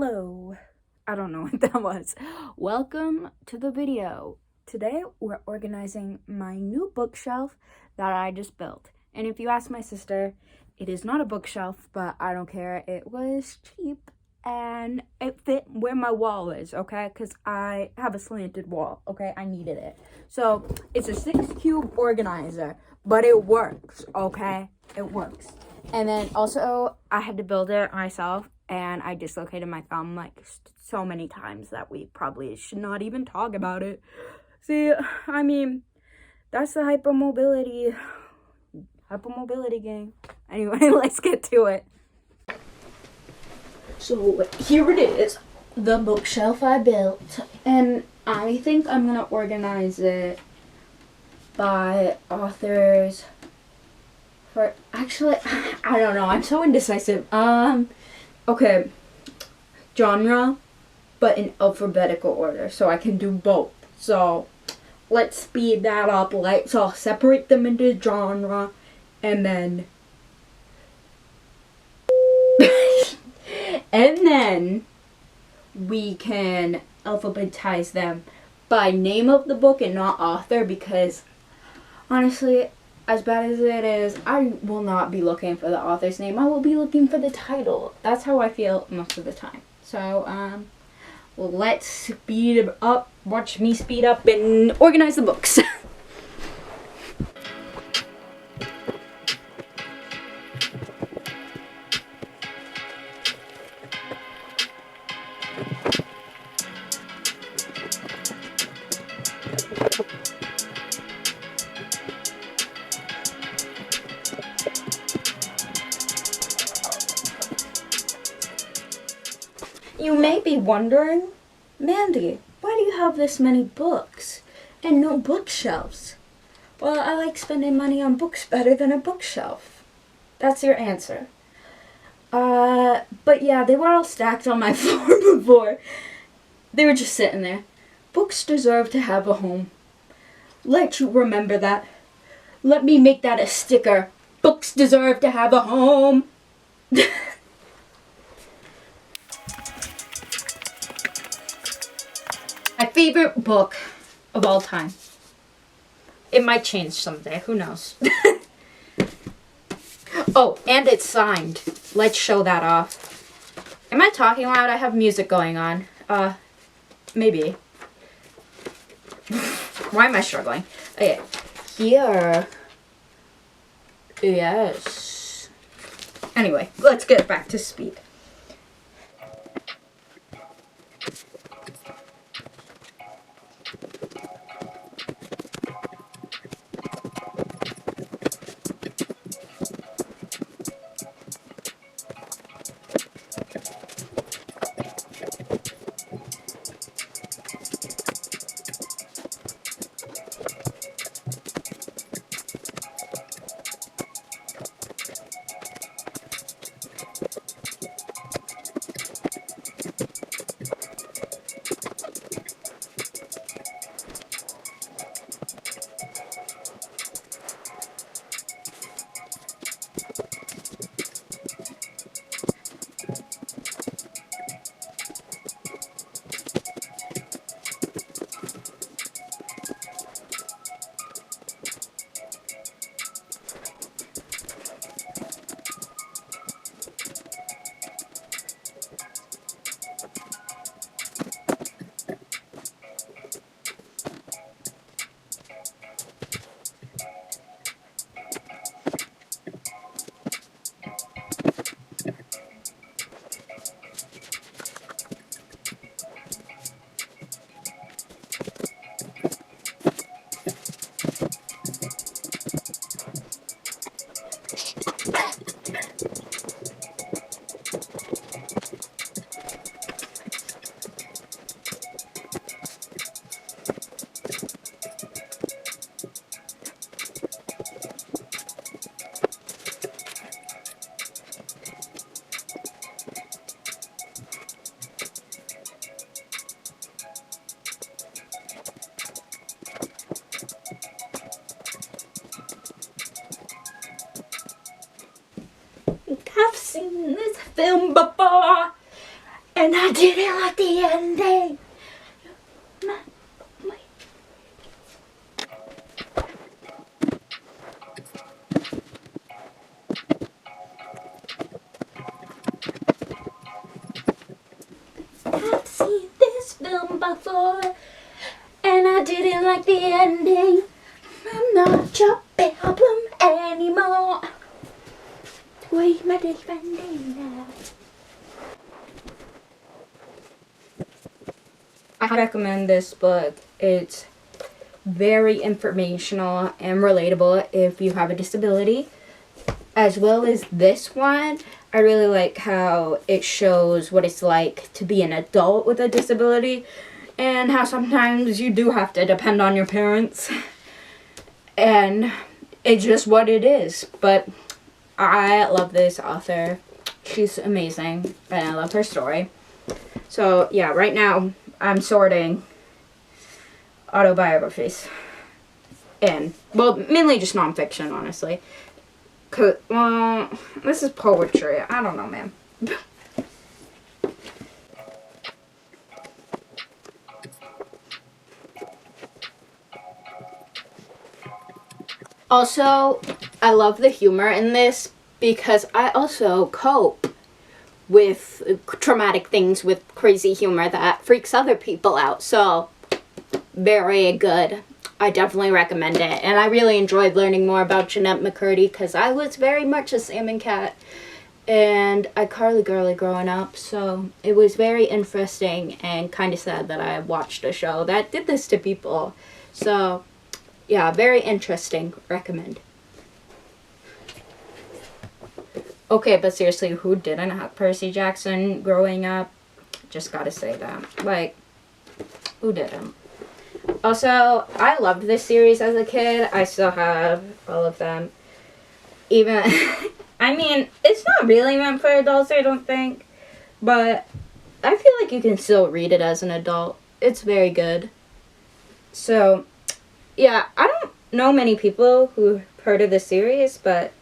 Hello. I don't know what that was. Welcome to the video. Today we're organizing my new bookshelf that I just built. And if you ask my sister, it is not a bookshelf, but I don't care. It was cheap and it fit where my wall is, okay? Because I have a slanted wall, okay? I needed it. So it's a 6-cube organizer, but it works, okay? It works. And then also I had to build it myself. And I dislocated my thumb like so many times that we probably should not even talk about it. See, I mean, that's the hypermobility gang. Anyway, let's get to it. So here it is, the bookshelf I built. And I think I'm gonna organize it by authors. Actually, I don't know, I'm so indecisive. Okay, genre, but in alphabetical order, so I can do both. So let's speed that up. So I'll separate them into genre, and then we can alphabetize them by name of the book and not author, because honestly, as bad as it is, I will not be looking for the author's name. I will be looking for the title. That's how I feel most of the time. So, well, let's speed up. Watch me speed up and organize the books. You may be wondering, Mandy, why do you have this many books and no bookshelves? Well, I like spending money on books better than a bookshelf. That's your answer. But yeah, they were all stacked on my floor before. They were just sitting there. Books deserve to have a home. Let you remember that. Let me make that a sticker. Books deserve to have a home. My favorite book of all time. It might change someday, who knows. Oh, and it's signed. Let's show that off. Am I talking loud? I have music going on. Maybe. Why am I struggling? Okay, here. Yes. Anyway, let's get back to speed. I've seen this film before, And I didn't like the ending. I've seen this film before, and I didn't like the ending. I'm not your problem anymore. Wait, my defending. I recommend this book. It's very informational and relatable if you have a disability, as well as this one. I really like how it shows what it's like to be an adult with a disability and how sometimes you do have to depend on your parents, and it's just what it is. But I love this author. She's amazing and I love her story. So yeah, right now I'm sorting autobiographies and, well, mainly just nonfiction, honestly. Cause, well, this is poetry. I don't know, man. Also, I love the humor in this because I also cope with traumatic things with crazy humor that freaks other people out. So, very good. I definitely recommend it. And I really enjoyed learning more about Jeanette McCurdy because I was very much a salmon cat and a Carly girly growing up. So, it was very interesting and kind of sad that I watched a show that did this to people. So, yeah, very interesting. Recommend. Okay, but seriously, who didn't have Percy Jackson growing up? Just gotta say that. Like, who didn't? Also, I loved this series as a kid. I still have all of them. Even, I mean, it's not really meant for adults, I don't think. But I feel like you can still read it as an adult. It's very good. So, yeah, I don't know many people who've heard of this series, but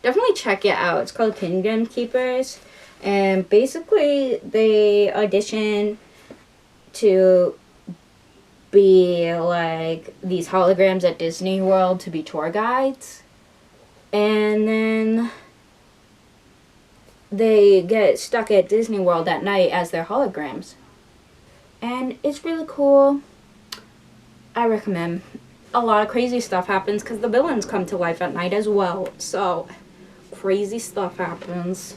definitely check it out. It's called Kingdom Keepers. And basically, they audition to be like these holograms at Disney World to be tour guides. And then they get stuck at Disney World at night as their holograms. And it's really cool. I recommend. A lot of crazy stuff happens because the villains come to life at night as well. So, crazy stuff happens.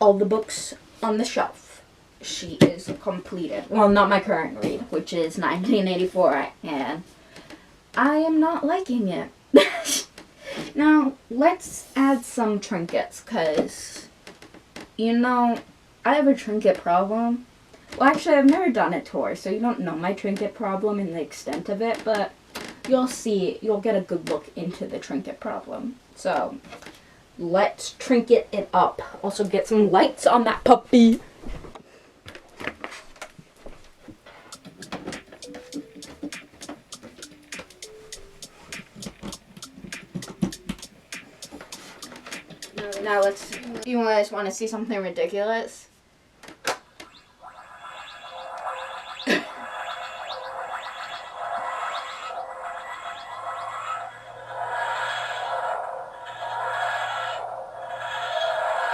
All the books on the shelf. She is completed. Well, not my current read, which is 1984, and I am not liking it. Now, let's add some trinkets, because, you know, I have a trinket problem. Well, actually, I've never done a tour, so you don't know my trinket problem and the extent of it, but you'll see, you'll get a good look into the trinket problem. So, let's trinket it up. Also get some lights on that puppy. Now let's, you guys want to see something ridiculous?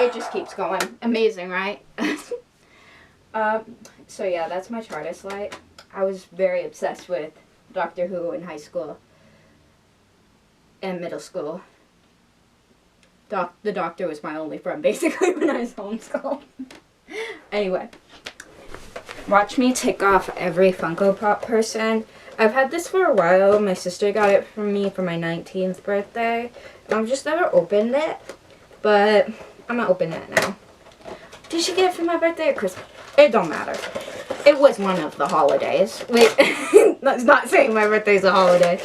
It just keeps going. Amazing, right? So yeah, that's my TARDIS light. I was very obsessed with Doctor Who in high school and middle school. The Doctor was my only friend, basically, when I was homeschooled. Anyway. Watch me take off every Funko Pop person. I've had this for a while. My sister got it for me for my 19th birthday. I've just never opened it, but I'm gonna open it now. Did she get it for my birthday or Christmas? It don't matter. It was one of the holidays. Wait, that's not saying my birthday's a holiday.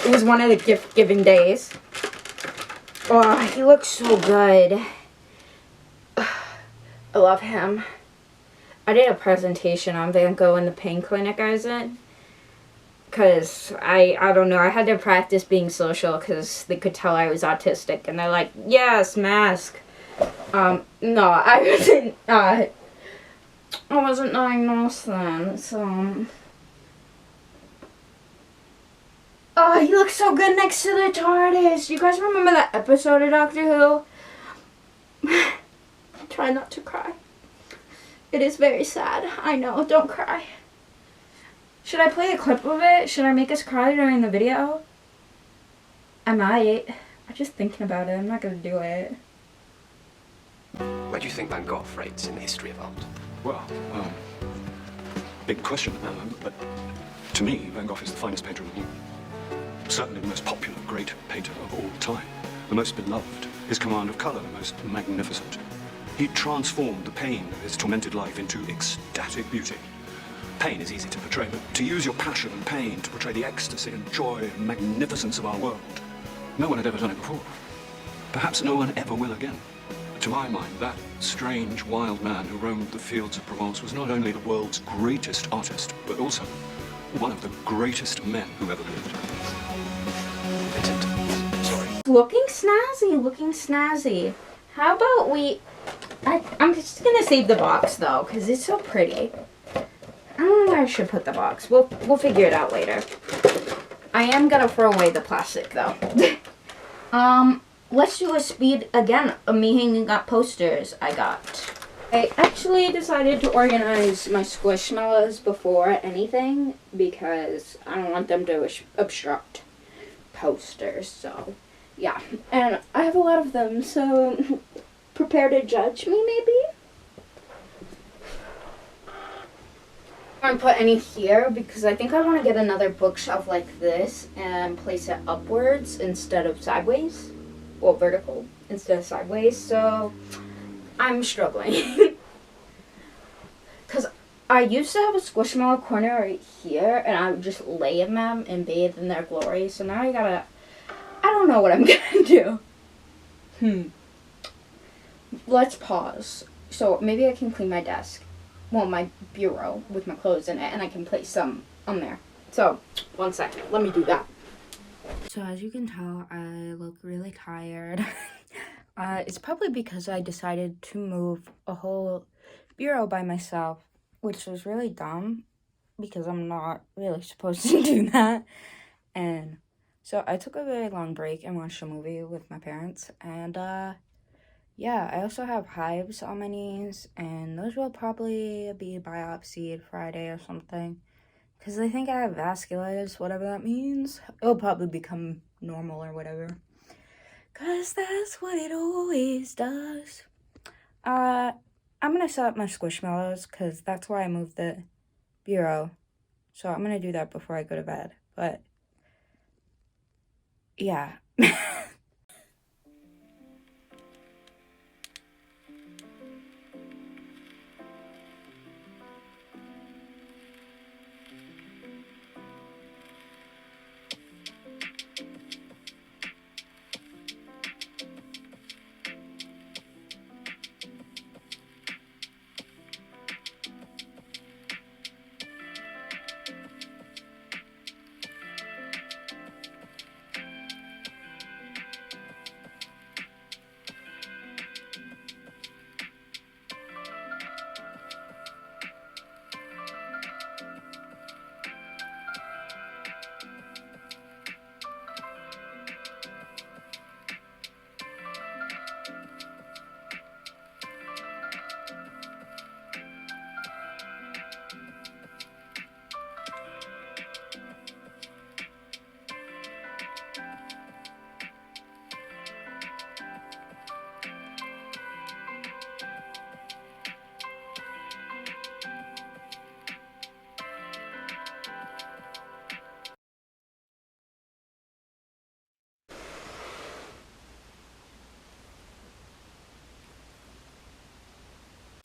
It was one of the gift-giving days. Oh, he looks so good. I love him. I did a presentation on Van Gogh in the pain clinic I was in. Because, I don't know, I had to practice being social because they could tell I was autistic. And they're like, yes, mask. No, I wasn't diagnosed then, so... Oh, he looks so good next to the TARDIS. You guys remember that episode of Doctor Who? Try not to cry. It is very sad. I know, don't cry. Should I play a clip of it? Should I make us cry during the video? I might. I'm just thinking about it. I'm not gonna do it. Where do you think Van Gogh rates in the history of art? Well, big question at the moment, but to me, Van Gogh is the finest painter of all. Certainly the most popular great painter of all time. The most beloved. His command of colour, the most magnificent. He transformed the pain of his tormented life into ecstatic beauty. Pain is easy to portray, but to use your passion and pain to portray the ecstasy and joy and magnificence of our world, no one had ever done it before. Perhaps no one ever will again. To my mind, that strange, wild man who roamed the fields of Provence was not only the world's greatest artist, but also one of the greatest men who ever lived. Vincent, sorry. Looking snazzy, looking snazzy. How about we... I'm just gonna save the box, though, because it's so pretty. I don't know where I should put the box. We'll figure it out later. I am gonna throw away the plastic, though. Let's do a speed, again, of me hanging up posters I got. I actually decided to organize my squishmallows before anything because I don't want them to obstruct posters, so yeah. And I have a lot of them, so prepare to judge me, maybe? I don't put any here because I think I want to get another bookshelf like this and place it upwards instead of sideways. Well, vertical instead of sideways, so I'm struggling. Because I used to have a squishmallow corner right here, and I would just lay in them and bathe in their glory, so now I don't know what I'm gonna do. Let's pause. So maybe I can clean my desk. Well, my bureau with my clothes in it, and I can place some on there. So, 1 second. Let me do that. So as you can tell, I look really tired. It's probably because I decided to move a whole bureau by myself, which was really dumb because I'm not really supposed to do that. And so I took a very long break and watched a movie with my parents. And yeah, I also have hives on my knees, and those will probably be biopsied Friday or something. Because I think I have vasculitis, whatever that means. It'll probably become normal or whatever. Because that's what it always does. I'm going to set up my squishmallows because that's why I moved the bureau. So I'm going to do that before I go to bed. But, yeah.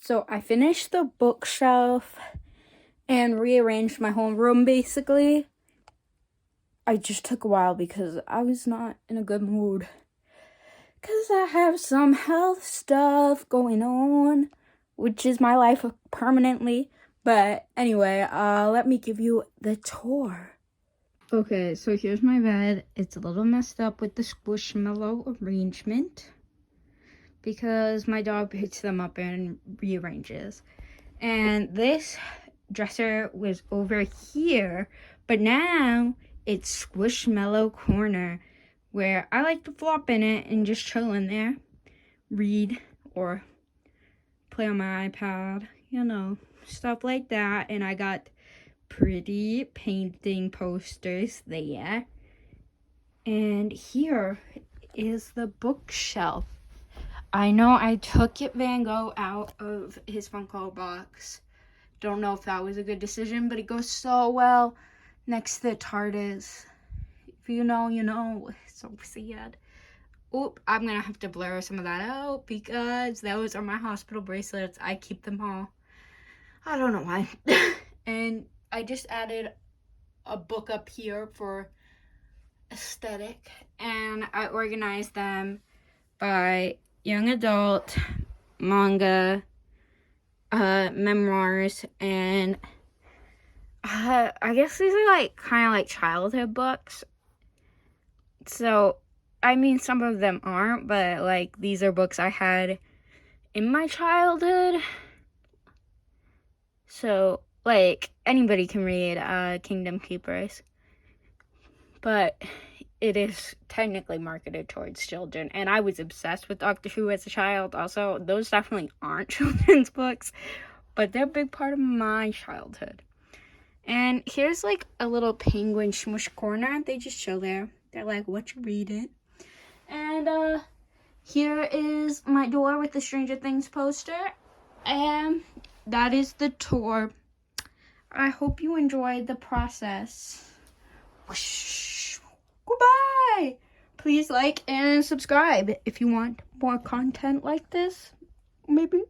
So I finished the bookshelf, and rearranged my whole room basically. I just took a while because I was not in a good mood. Because I have some health stuff going on, which is my life permanently. But anyway, let me give you the tour. Okay, so here's my bed. It's a little messed up with the squishmallow arrangement because my dog picks them up and rearranges. And this dresser was over here, but now it's squishmallow corner where I like to flop in it and just chill in there, read or play on my iPad, you know, stuff like that. And I got pretty painting posters there. And here is the bookshelf. I know I took Van Gogh out of his Funko box. Don't know if that was a good decision, but it goes so well next to the TARDIS. If you know, you know. So sad. Oop, I'm gonna have to blur some of that out because those are my hospital bracelets. I keep them all. I don't know why. And I just added a book up here for aesthetic, and I organized them by young adult, manga, memoirs, and I guess these are like kind of like childhood books. So, I mean, some of them aren't, but like these are books I had in my childhood. So, like, anybody can read Kingdom Keepers, but it is technically marketed towards children, and I was obsessed with Doctor Who as a child. Also, those definitely aren't children's books, but they're a big part of my childhood. And here's like a little penguin smush corner. They just chill there. They're like, what you reading? And here is my door with the Stranger Things poster, and that is the tour. I hope you enjoyed the process. Whoosh. Goodbye. Please like and subscribe if you want more content like this. Maybe.